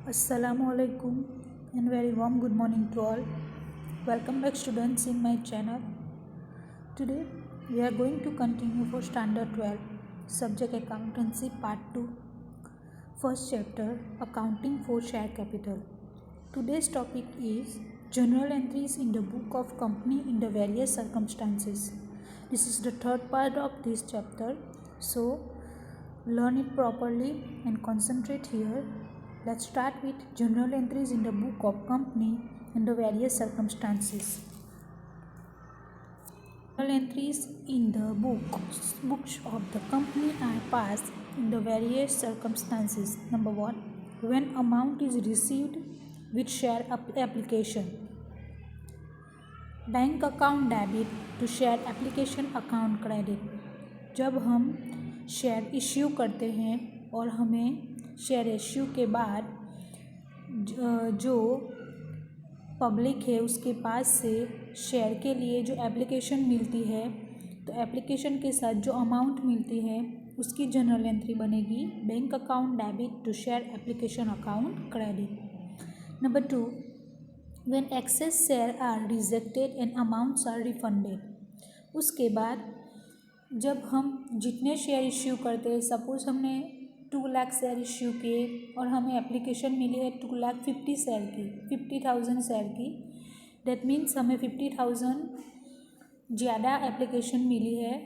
Assalamualaikum and very warm good morning to all. Welcome back students in my channel. Today we are going to continue for standard 12 subject accountancy part 2, first chapter accounting for share capital. Today's topic is journal entries in the book of company in the various circumstances. This is the third part of this chapter, so learn it properly and concentrate here. Let's start with journal entries in the book of company in the various circumstances. Journal entries in the books of the company are passed in the various circumstances. Number 1, when amount is received with share application. Bank account debit to share application account credit. जब हम share issue करते हैं और हमें share issue के बाद जो public है उसके पास से शेयर के लिए जो एप्लीकेशन मिलती है, तो एप्लीकेशन के साथ जो अमाउंट मिलती है उसकी जर्नल एंट्री बनेगी bank account debit to share application account credit. Number 2, when excess share are rejected and amounts are refunded। उसके बाद जब हम जितने शेयर इश्यू करते हैं, सपोज हमने 2 लाख शेयर इश्यू किए और हमें एप्लीकेशन मिली है 2,50,000 शेयर की, 50,000 शेयर की, दैट मीन्स हमें 50,000 ज़्यादा एप्लीकेशन मिली है,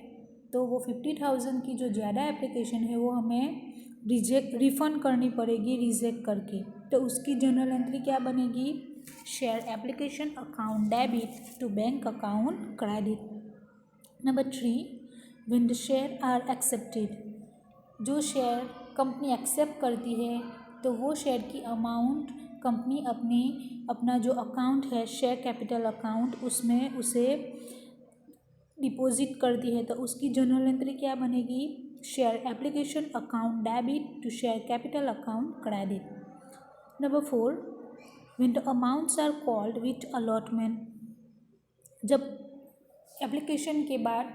तो वो 50,000 की जो ज़्यादा एप्लीकेशन है वो हमें रिफ़ंड करनी पड़ेगी रिजेक्ट करके। तो उसकी जर्नल एंट्री क्या बनेगी? Share application account debit to bank account credit. Number 3, when the share are accepted. जो शेयर कंपनी एक्सेप्ट करती है तो वो शेयर की अमाउंट कंपनी अपना जो अकाउंट है शेयर कैपिटल अकाउंट उसमें उसे डिपॉजिट करती है, तो उसकी जर्नल एंट्री क्या बनेगी? Share application account debit to share capital account credit. Number 4, when the amounts are called with allotment. जब एप्लीकेशन के बाद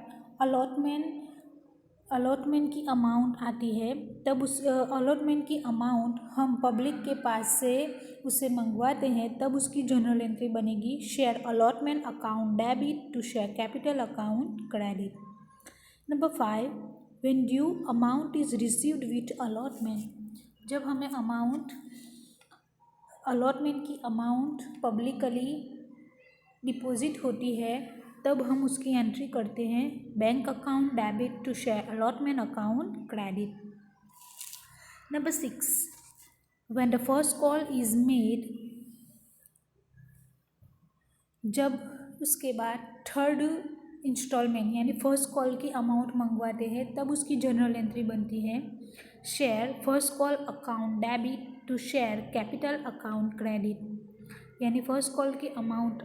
अलॉटमेंट की अमाउंट आती है, तब उस अलॉटमेंट की अमाउंट हम पब्लिक के पास से उसे मंगवाते हैं, तब उसकी जर्नल एंट्री बनेगी share allotment account debit to share capital account credit. Number 5, when due amount is received with allotment. जब हमें अलॉटमेंट की अमाउंट पब्लिकली डिपॉजिट होती है, तब हम उसकी एंट्री करते हैं bank account debit to share allotment account credit. Number 6, when the first call is made. जब उसके बाद थर्ड इंस्टॉलमेंट यानी फर्स्ट कॉल की अमाउंट मंगवाते हैं, तब उसकी जर्नल एंट्री बनती है share first call account debit to share capital account credit. यानी फर्स्ट कॉल की अमाउंट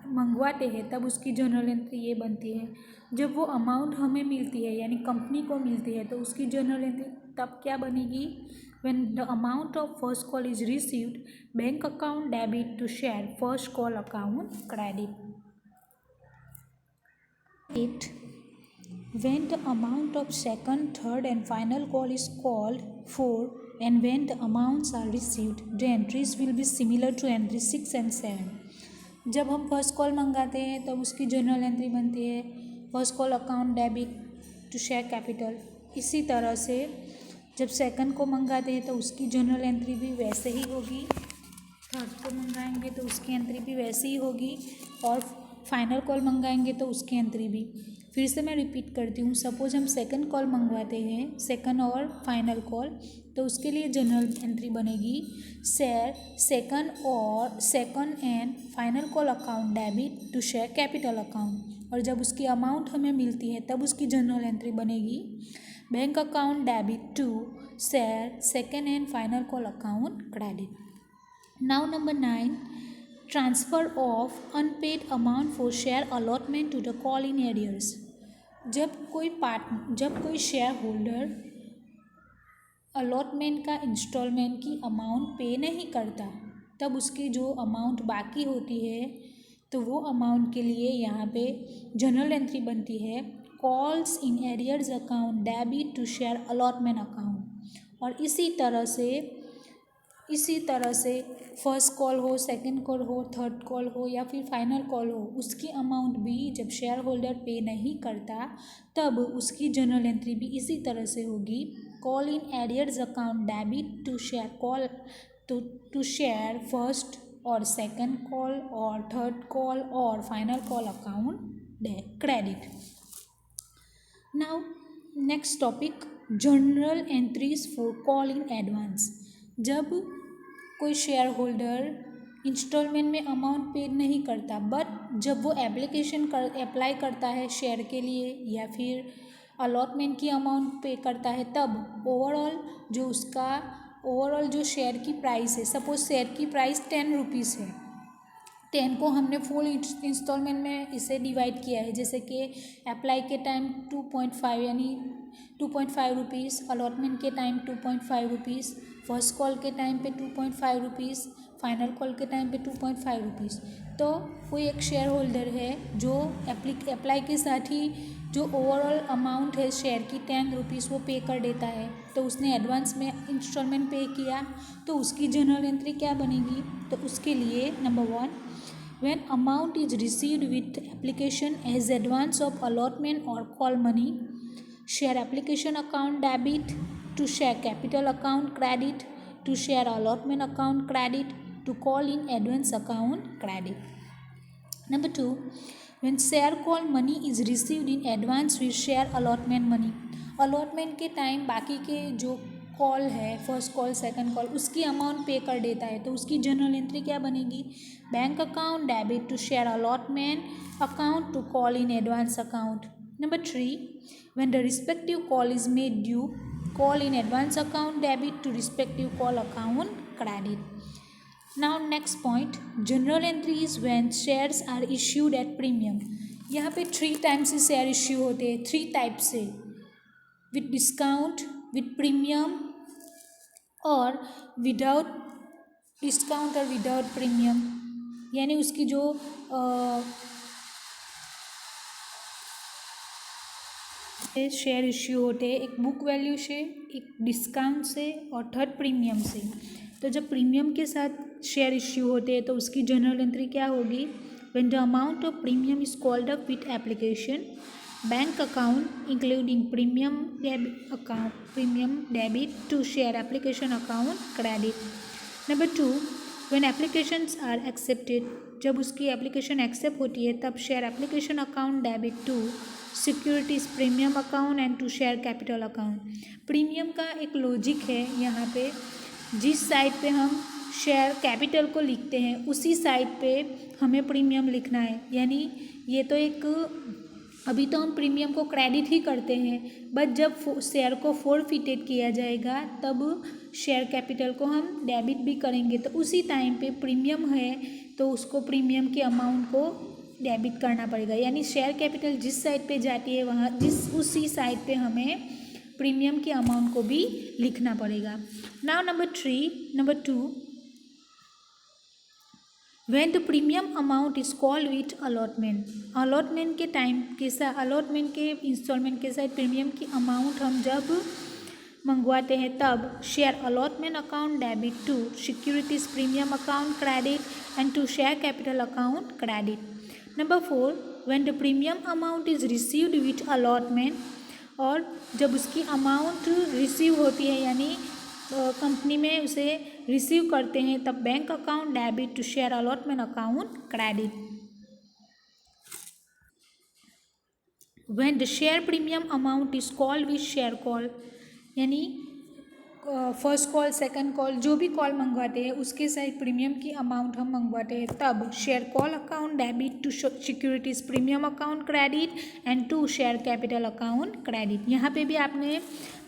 मंगवाते हैं तब उसकी जर्नल एंट्री ये बनती है। जब वो अमाउंट हमें मिलती है यानी कंपनी को मिलती है, तो उसकी जर्नल एंट्री तब क्या बनेगी? When the amount of first call is received bank account debit to share first call account credit. 8, when the amount of second, third and final call is called for and when the amounts are received, the entries will be similar to entry 6 and 7। जब हम first call मंगाते हैं तब उसकी journal entry बनती है first call account debit to share capital. इसी तरह से जब सेकंड को मंगाते हैं तो उसकी जर्नल एंट्री भी वैसे ही होगी, थर्ड को मंगाएंगे तो उसकी एंट्री भी वैसे ही होगी, और फाइनल कॉल मंगाएंगे तो उसकी एंट्री भी। फिर से मैं रिपीट करती हूँ, सपोज हम सेकंड कॉल मंगवाते हैं, सेकंड और फाइनल कॉल, तो उसके लिए जनरल एंट्री बनेगी share second and final call account debit to share capital account. और जब उसकी अमाउंट हमें मिलती है तब उसकी जनरल एंट्री बनेगी bank account debit to share second and final call account credit. Now number 9, transfer of unpaid amount for share allotment to the call in arrears. जब कोई शेयर होल्डर अलॉटमेंट का instalment की amount pay नहीं करता, तब उसकी जो amount बाकी होती है तो वो अमाउंट के लिए यहाँ पे जनरल एंट्री बनती है calls in arrears account debit to share allotment account. और इसी तरह से इसी तरह से फर्स्ट कॉल हो, सेकंड कॉल हो, थर्ड कॉल हो या फिर फाइनल कॉल हो, उसकी अमाउंट भी जब शेयर होल्डर पे नहीं करता तब उसकी जर्नल एंट्री भी इसी तरह से होगी। Call in arrears account debit to share call to share first और सेकंड कॉल और थर्ड कॉल और final call account credit. Now next topic, journal entries for call in advance. जब कोई शेयर होल्डर इंस्टॉलमेंट में amount pay नहीं करता, but जब वो एप्लीकेशन अप्लाई करता है शेयर के लिए या फिर अलॉटमेंट की अमाउंट पे करता है, तब ओवरऑल जो शेयर की प्राइस है, सपोज शेयर की प्राइस 10 रुपीज़ है, 10 को हमने फुल इंस्टॉलमेंट में इसे डिवाइड किया है, जैसे कि अप्लाई के टाइम 2.5 यानी 2.5 रुपीज़, अलॉटमेंट के टाइम 2.5 रुपीज़, फर्स्ट कॉल के टाइम पे 2.5 रुपीज़, फाइनल कॉल के टाइम पे 2.5 रुपीज़। तो कोई एक शेयर होल्डर है जो अप्लाई के साथ ही जो ओवरऑल अमाउंट है शेयर की 10 रुपीज़ वो पे कर देता है, तो उसने एडवांस में इंस्टॉलमेंट पे किया, तो उसकी जर्नल एंट्री क्या बनेगी? तो उसके लिए number 1, when amount is received with application as advance of allotment or call money, share application account debit to share capital account credit to share allotment account credit to call in advance account credit. Number 2, when share call money is received in advance with share allotment money, allotment के time बाकी के जो call है, first call second call, उसकी amount पे कर देता है, तो उसकी जर्नल एंट्री क्या बनेगी? Bank account debit to share allotment account to call in advance account. Number 3, when the respective call is made due, call in advance account debit to respective call account credit. Now next point, general entry is when shares are issued at premium. यहाँ पे 3 time से share issue होते हैं, 3 type से, with discount, with premium और without discount और without premium. यानी उसकी जो शेयर इश्यू होते हैं, एक बुक वैल्यू से, एक डिस्काउंट से और थर्ड प्रीमियम से। तो जब प्रीमियम के साथ शेयर इश्यू होते हैं तो उसकी जर्नल एंट्री क्या होगी? When the amount of premium is called up with application, bank account including premium debit to share application account credit. Number 2, when applications are accepted, जब उसकी एप्लीकेशन एक्सेप्ट होती है तब share application account debit to securities premium account and to share capital account. Premium का एक logic है यहाँ पे, जिस साइड पे हम शेयर कैपिटल को लिखते हैं उसी साइड पे हमें प्रीमियम लिखना है। यानी ये तो एक, अभी तो हम प्रीमियम को क्रेडिट ही करते हैं, बट जब शेयर को फोरफिटेड किया जाएगा तब शेयर कैपिटल को हम डेबिट भी करेंगे, तो उसी टाइम पे प्रीमियम है तो उसको प्रीमियम के अमाउंट को डेबिट करना पड़ेगा। यानी शेयर कैपिटल जिस साइड पे जाती है वहाँ उसी साइड पे हमें प्रीमियम के अमाउंट को भी लिखना पड़ेगा। Now number 2, when the premium amount is called with allotment, allotment के टाइम के साथ, अलॉटमेंट के इंस्टॉलमेंट के साथ प्रीमियम की अमाउंट हम जब मंगवाते हैं तब share allotment account debit to securities premium account credit and to share capital account credit. Number 4, when the premium amount is received with allotment, और जब उसकी अमाउंट रिसीव होती है यानी कंपनी में उसे रिसीव करते हैं तब bank account debit to share allotment account credit. When the share premium amount is called with share call, यानी फर्स्ट कॉल सेकंड कॉल जो भी कॉल मंगवाते हैं उसके साथ प्रीमियम की अमाउंट हम मंगवाते हैं तब share call account debit to securities premium account credit and to share capital account credit. यहाँ पे भी आपने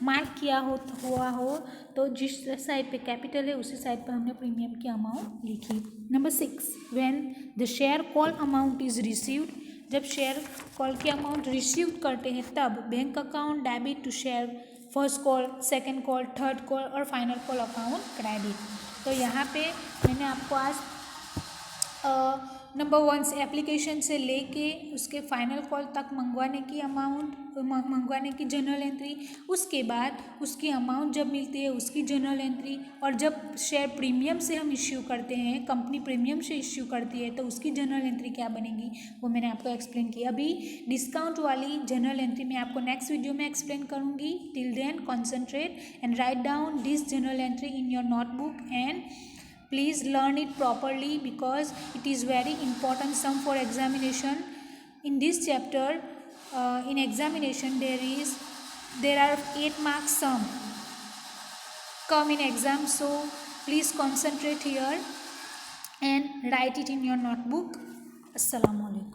मार्क किया हुआ हो तो जिस साइड पे कैपिटल है उसी साइड पे हमने प्रीमियम की अमाउंट लिखी। Number 6, when the share call amount is received, जब शेयर कॉल की अमाउंट रिसीव करते हैं तब bank account debit to share first call second call third call और फाइनल कॉल अकाउंट क्रेडिट। तो यहाँ पे मैंने आपको आज नंबर 1 से एप्लीकेशन से लेके उसके फाइनल कॉल तक मंगवाने की अमाउंट, मंगवाने की जर्नल एंट्री, उसके बाद उसकी अमाउंट जब मिलती है उसकी जर्नल एंट्री, और जब शेयर प्रीमियम से हम इश्यू करते हैं, कंपनी प्रीमियम से इश्यू करती है तो उसकी जर्नल एंट्री क्या बनेगी वो मैंने आपको एक्सप्लेन किया। अभी डिस्काउंट वाली जर्नल एंट्री मैं आपको नेक्स्ट वीडियो में एक्सप्लेन करूँगी। Till then concentrate and write down this journal entry in your notebook एंड please learn it properly because it is very important sum for examination. In this chapter, in examination there are 8 marks sum come in exam, so please concentrate here and write it in your notebook. Assalamu alaikum.